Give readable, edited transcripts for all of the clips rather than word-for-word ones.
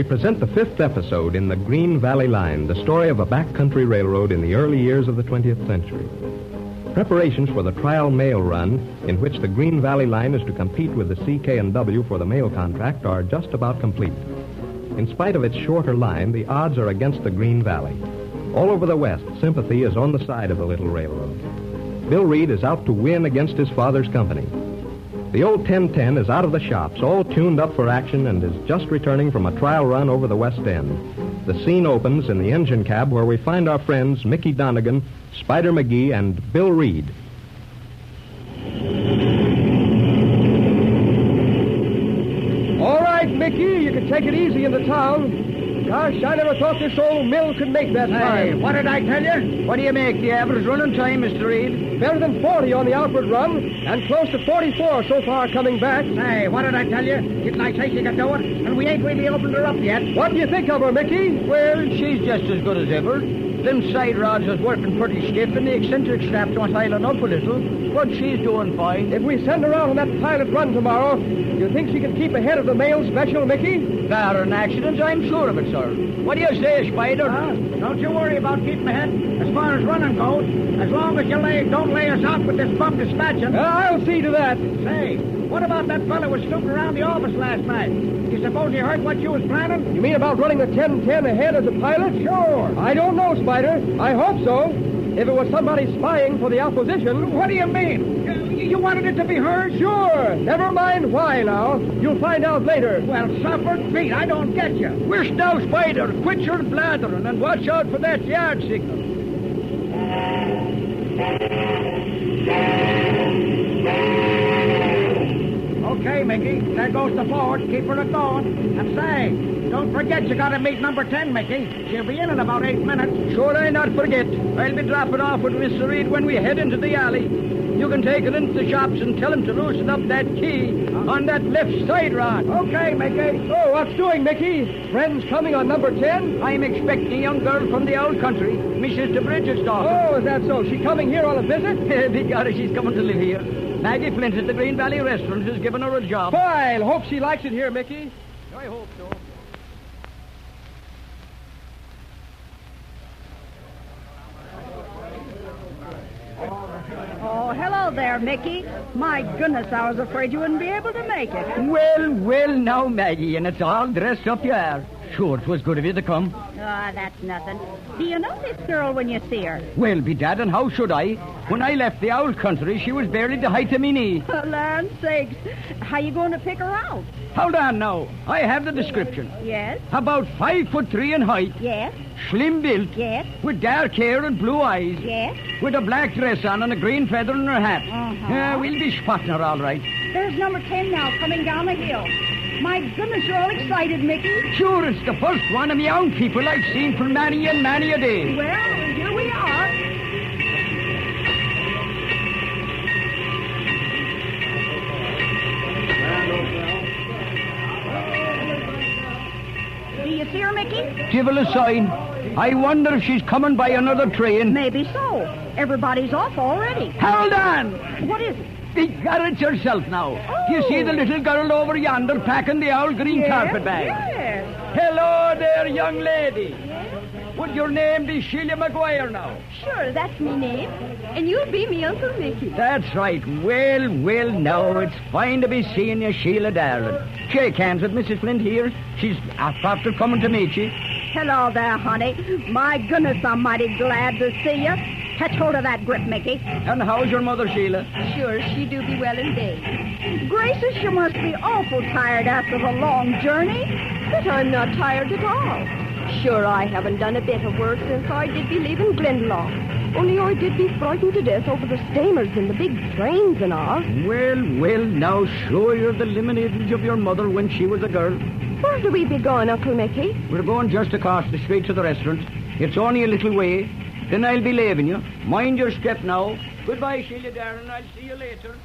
we present the 5th episode in the Green Valley Line, the story of a backcountry railroad in the early years of the 20th century. Preparations for the trial mail run, in which the Green Valley Line is to compete with the CK&W for the mail contract, are just about complete. In spite of its shorter line, the odds are against the Green Valley. All over the West, sympathy is on the side of the little railroad. Bill Reed is out to win against his father's company. The old 1010 is out of the shops, all tuned up for action, and is just returning from a trial run over the West End. The scene opens in the engine cab where we find our friends Mickey Donegan, Spider McGee, and Bill Reed. All right, Mickey, you can take it easy in the town. Gosh, I never thought this old mill could make that time. Hey, what did I tell you? What do you make the average running time, Mr. Reed? Better than 40 on the outward run, and close to 44 so far coming back. Hey, what did I tell you? Didn't I say she could do it? And we ain't really opened her up yet. What do you think of her, Mickey? Well, she's just as good as ever. Them side rods is working pretty stiff, and the eccentric straps want hiling up a little. But she's doing fine. If we send her out on that pilot run tomorrow, you think she can keep ahead of the mail special, Mickey? Bar an accident, I'm sure of it, sir. What do you say, Spider? Don't you worry about keeping ahead. As far as running goes, as long as you don't lay us out with this bum dispatching. I'll see to that. Say, what about that fellow who was snooping around the office last night? You suppose he heard what you was planning? You mean about running the 1010 ahead as a pilot? Sure. I don't know, Spider. I hope so. If it was somebody spying for the opposition. What do you mean? You wanted it to be heard? Sure. Never mind why now. You'll find out later. Well, suffer Pete, I don't get you. Where's now, Spider? Quit your blathering and watch out for that yard signal. Okay, Mickey. There goes the forward. Keep her going. And say, don't forget you got to meet number 10, Mickey. She'll be in about 8 minutes. Sure I not forget. I'll be dropping off with Mr. Reed when we head into the alley. You can take it into the shops and tell him to loosen up that key on that left side rod. Okay, Mickey. Oh, what's doing, Mickey? Friends coming on number 10? I'm expecting a young girl from the old country, Mrs. DeBridge's daughter. Oh, is that so? She coming here on a visit? Begorra, she's coming to live here. Maggie Flint at the Green Valley Restaurant has given her a job. Fine. Hope she likes it here, Mickey. I hope so. Oh, hello there, Mickey. My goodness, I was afraid you wouldn't be able to make it. Well, now, Maggie, and it's all dressed up you are. Sure, it was good of you to come. That's nothing. Do you know this girl when you see her? Well, bedad, and how should I? When I left the old country, she was barely the height of me knee. For land's sakes. How you going to pick her out? Hold on now. I have the description. Yes? About 5'3" in height. Yes? Slim built. Yes? With dark hair and blue eyes. Yes? With a black dress on and a green feather in her hat. Uh-huh. We'll be spotting her all right. There's number 10 now, coming down the hill. My goodness, you're all excited, Mickey. Sure, it's the first one of the young people I've seen for many and many a day. Well, here we are. Do you see her, Mickey? Give a sign. I wonder if she's coming by another train. Maybe so. Everybody's off already. Hold on! What is it? Begorra it yourself now. Oh. Do you see the little girl over yonder packing the old green carpet bag? Yes. Hello there, young lady. Yes. Would your name be Sheila McGuire now? Sure, that's me name. And you'll be me Uncle Mickey. That's right. Well, now, it's fine to be seeing you, Sheila darling. Shake hands with Mrs. Flint here. She's after coming to meet you. Hello there, honey. My goodness, I'm mighty glad to see you. Catch hold of that grip, Mickey. And how's your mother, Sheila? Sure, she do be well indeed. Gracious, you must be awful tired after the long journey. But I'm not tired at all. Sure, I haven't done a bit of work since I did be leaving Glendalough. Only I did be frightened to death over the steamers and the big trains and all. Well, now, sure you're the lineage of your mother when she was a girl. Where do we be going, Uncle Mickey? We're going just across the street to the restaurant. It's only a little way. Then I'll be leaving you. Mind your step now. Goodbye, Sheila, darling. I'll see you later.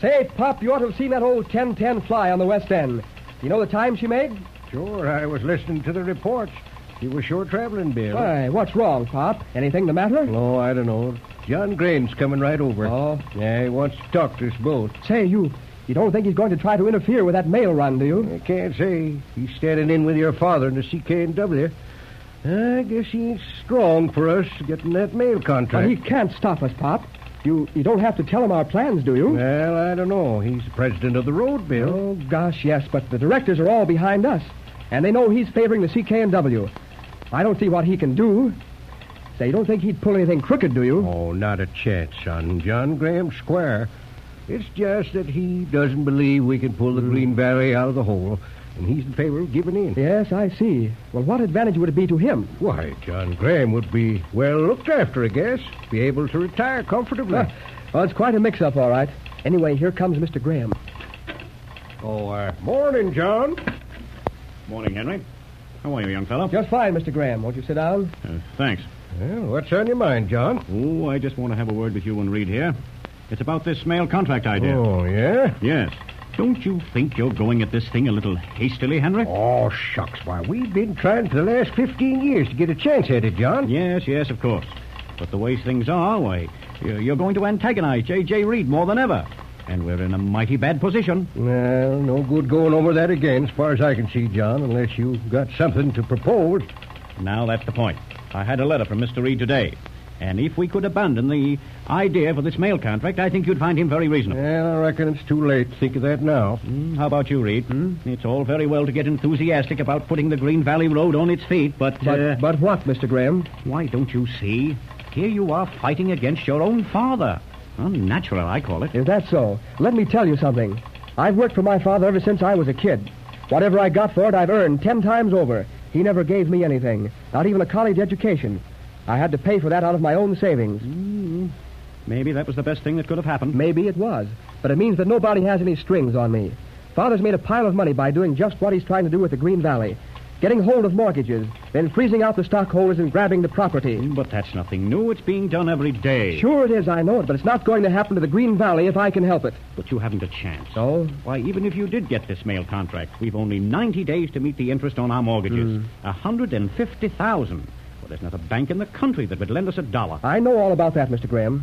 Say, Pop, you ought to have seen that old 1010 fly on the West End. You know the time she made? Sure, I was listening to the reports. She was sure traveling, Bill. Why, what's wrong, Pop? Anything the matter? No, I don't know. John Graham's coming right over. Oh. Yeah, he wants to talk to us both. Say, you don't think he's going to try to interfere with that mail run, do you? I can't say. He's standing in with your father in the CK&W. I guess he ain't strong for us getting that mail contract. Well, he can't stop us, Pop. You don't have to tell him our plans, do you? Well, I don't know. He's the president of the road, Bill. Oh, gosh, yes, but the directors are all behind us. And they know he's favoring the CK&W. I don't see what he can do. Say, you don't think he'd pull anything crooked, do you? Oh, not a chance, son. John Graham's square. It's just that he doesn't believe we can pull the Green Valley out of the hole, and he's in favor of giving in. Yes, I see. Well, what advantage would it be to him? Why, John Graham would be well looked after, I guess. Be able to retire comfortably. Well, it's quite a mix-up, all right. Anyway, here comes Mr. Graham. Morning, John. Morning, Henry. How are you, young fellow? Just fine, Mr. Graham. Won't you sit down? Thanks. Well, what's on your mind, John? Oh, I just want to have a word with you and Reed here. It's about this mail contract idea. Oh, yeah? Yes. Don't you think you're going at this thing a little hastily, Henry? Oh, shucks. Why, we've been trying for the last 15 years to get a chance at it, John. Yes, of course. But the way things are, why, you're going to antagonize J.J. Reed more than ever. And we're in a mighty bad position. Well, no good going over that again, as far as I can see, John, unless you've got something to propose. Now, that's the point. I had a letter from Mr. Reed today. And if we could abandon the idea for this mail contract, I think you'd find him very reasonable. Well, I reckon it's too late to think of that now. How about you, Reed? It's all very well to get enthusiastic about putting the Green Valley Road on its feet, but But what, Mr. Graham? why don't you see? Here you are fighting against your own father. Unnatural, I call it. Is that so? Let me tell you something. I've worked for my father ever since I was a kid. Whatever I got for it, I've earned 10 times over. He never gave me anything, not even a college education. I had to pay for that out of my own savings. Maybe that was the best thing that could have happened. Maybe it was, but it means that nobody has any strings on me. Father's made a pile of money by doing just what he's trying to do with the Green Valley. Getting hold of mortgages, then freezing out the stockholders and grabbing the property. But that's nothing new. It's being done every day. Sure it is, I know it, but it's not going to happen to the Green Valley if I can help it. But you haven't a chance. Oh? Why, even if you did get this mail contract, we've only 90 days to meet the interest on our mortgages. $150,000. Well, there's not a bank in the country that would lend us $1. I know all about that, Mr. Graham.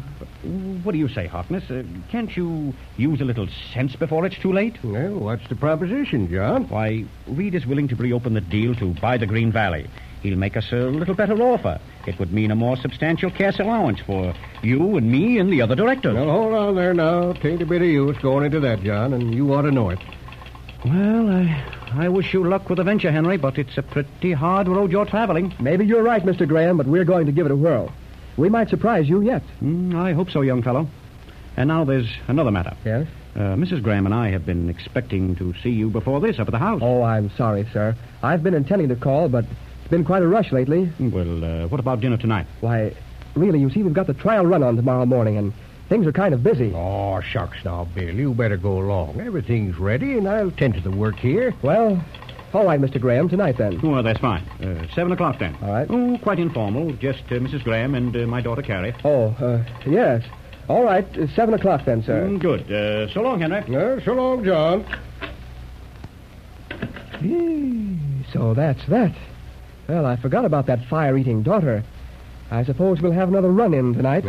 What do you say, Harkness? Can't you use a little sense before it's too late? Well, what's the proposition, John? Why, Reed is willing to reopen the deal to buy the Green Valley. He'll make us a little better offer. It would mean a more substantial cash allowance for you and me and the other directors. Well, hold on there now. Tain't a bit of use going into that, John, and you ought to know it. Well, I wish you luck with the venture, Henry, but it's a pretty hard road you're traveling. Maybe you're right, Mr. Graham, but we're going to give it a whirl. We might surprise you yet. I hope so, young fellow. And now there's another matter. Yes? Mrs. Graham and I have been expecting to see you before this up at the house. Oh, I'm sorry, sir. I've been intending to call, but it's been quite a rush lately. Well, what about dinner tonight? Why, really, you see, we've got the trial run on tomorrow morning, and things are kind of busy. Oh, shucks now, Bill. You better go along. Everything's ready, and I'll tend to the work here. Well, all right, Mr. Graham, tonight then. Well, that's fine. 7 o'clock then. All right. Oh, quite informal. Just Mrs. Graham and my daughter Carrie. Oh, yes. All right, 7 o'clock then, sir. Good. So long, Henry. So long, John. So that's that. Well, I forgot about that fire-eating daughter. I suppose we'll have another run-in tonight.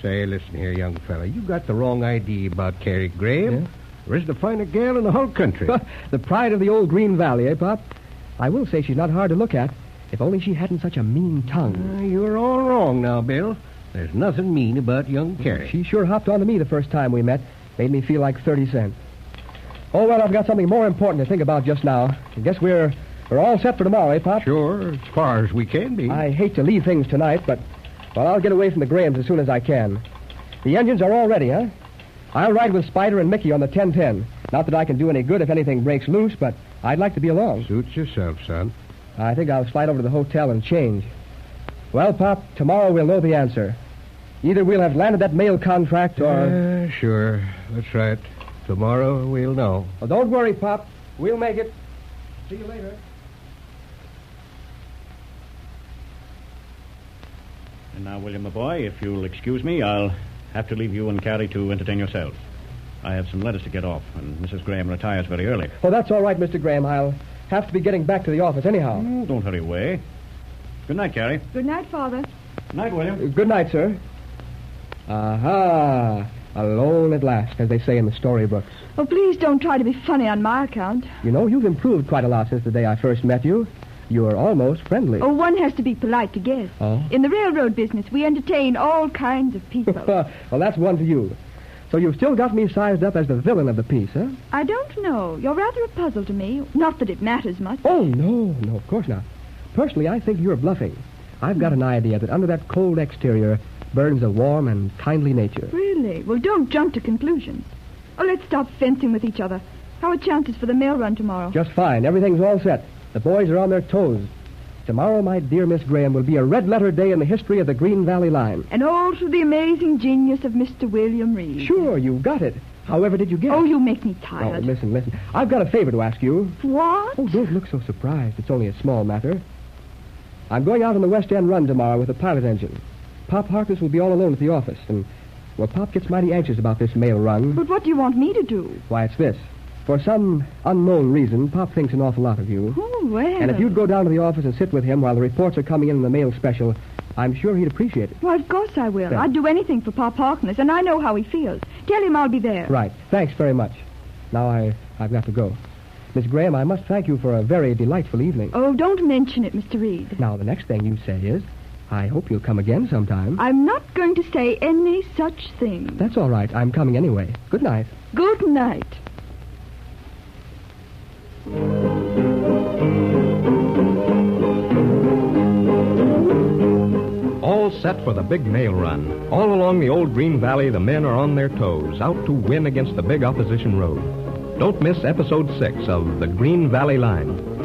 Say, listen here, young fella. You got the wrong idea about Carrie Graham. Yeah? There isn't a finer gal in the whole country. The pride of the old Green Valley, eh, Pop? I will say she's not hard to look at, if only she hadn't such a mean tongue. You're all wrong now, Bill. There's nothing mean about young Carrie. She sure hopped onto me the first time we met. Made me feel like 30 cents. Oh, well, I've got something more important to think about just now. I guess we're all set for tomorrow, eh, Pop? Sure, as far as we can be. I hate to leave things tonight, but, well, I'll get away from the Grahams as soon as I can. The engines are all ready, huh? I'll ride with Spider and Mickey on the 1010. Not that I can do any good if anything breaks loose, but I'd like to be along. Suits yourself, son. I think I'll slide over to the hotel and change. Well, Pop, tomorrow we'll know the answer. Either we'll have landed that mail contract or... Sure. That's right. Tomorrow we'll know. Well, don't worry, Pop. We'll make it. See you later. And now, William, my boy, if you'll excuse me, I'll have to leave you and Carrie to entertain yourselves. I have some letters to get off, and Mrs. Graham retires very early. Oh, that's all right, Mr. Graham. I'll have to be getting back to the office anyhow. Don't hurry away. Good night, Carrie. Good night, Father. Night, William. Good night, sir. Aha! Alone at last, as they say in the storybooks. Oh, please don't try to be funny on my account. You know, you've improved quite a lot since the day I first met you. You're almost friendly. Oh, one has to be polite to guests. Oh? In the railroad business, we entertain all kinds of people. Well, that's one to you. So you've still got me sized up as the villain of the piece, huh? I don't know. You're rather a puzzle to me. Not that it matters much. Oh, no, of course not. Personally, I think you're bluffing. I've got an idea that under that cold exterior burns a warm and kindly nature. Really? Well, don't jump to conclusions. Oh, let's stop fencing with each other. How are chances for the mail run tomorrow? Just fine. Everything's all set. The boys are on their toes. Tomorrow, my dear Miss Graham, will be a red-letter day in the history of the Green Valley Line. And all through the amazing genius of Mr. William Reed. Sure, you got it. However did you guess? Oh, you make me Oh, tired. listen. I've got a favor to ask you. What? Oh, don't look so surprised. It's only a small matter. I'm going out on the West End run tomorrow with a pilot engine. Pop Harkness will be all alone at the office, and, well, Pop gets mighty anxious about this mail run. But what do you want me to do? Why, it's this. For some unknown reason, Pop thinks an awful lot of you. Oh, well. And if you'd go down to the office and sit with him while the reports are coming in the mail special, I'm sure he'd appreciate it. Why, of course I will. Yeah. I'd do anything for Pop Harkness, and I know how he feels. Tell him I'll be there. Right. Thanks very much. Now I've got to go. Miss Graham, I must thank you for a very delightful evening. Oh, don't mention it, Mr. Reed. Now, the next thing you say is, I hope you'll come again sometime. I'm not going to say any such thing. That's all right. I'm coming anyway. Good night. Good night. All set for the big mail run. All along the old Green Valley, the men are on their toes, out to win against the big opposition road. Don't miss episode 6 of The Green Valley Line.